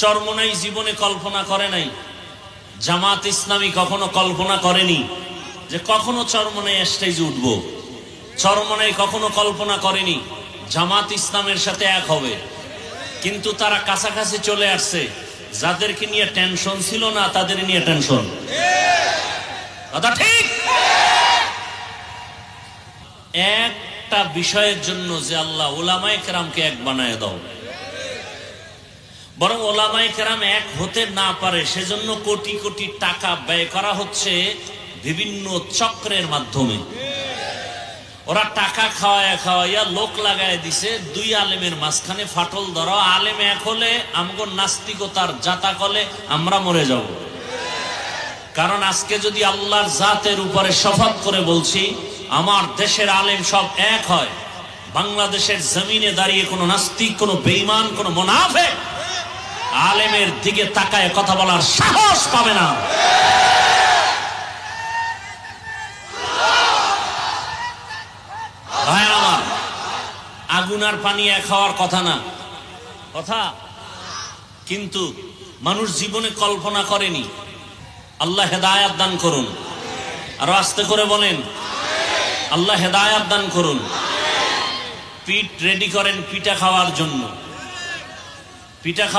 চরমোনাই জীবনে কল্পনা করে নাই, জামাত ইসলামী কখনো কল্পনা করেনি যে কখনো চরমোনাই স্টেজে উঠবো। চরমোনাই কখনো কল্পনা করেনি জামাত ইসলামের সাথে এক হবে। কিন্তু তারা কাছাকাছি চলে আসছে। যাদেরকে নিয়ে টেনশন ছিল না তাদের নিয়ে টেনশন। কথা ঠিক। একটা বিষয়ের জন্য যে আল্লাহ উলামায়ে কেরামকে এক বানায় দাও, বরং ওলামায়ে কেরাম এক হতে না পারে সেজন্য কোটি কোটি টাকা ব্যয় করা হচ্ছে বিভিন্ন চক্রের মাধ্যমে। ওরা টাকা খাওয়াইয়া লোক লাগায় দিছে, দুই আলেমের মাঝখানে ফাটল ধরা। আলেম এক হলে আমগো নাস্তিকতার জাতা কলে আমরা মরে যাব। কারণ আজকে যদি আল্লাহর জাতের উপরে শপথ করে বলছি আমার দেশের আলেম সব এক হয়, বাংলাদেশের জমিনে দাঁড়িয়ে কোনো নাস্তিক, কোনো বেঈমান, কোনো মুনাফিক আলেমের দিকে তাকায় কথা বলার সাহস পাবে না। ভাই আমার, আগুন আর পানি এক হওয়ার কথা না, কথা কিন্তু মানুষ জীবনে কল্পনা করেনি। আল্লাহ হেদায়েত দান করুন। আরো আস্তে করে বলেন, আল্লাহ হেদায়েত দান করুন। পিঠ রেডি করেন পিঠা খাওয়ার জন্য। পিঠা খাওয়া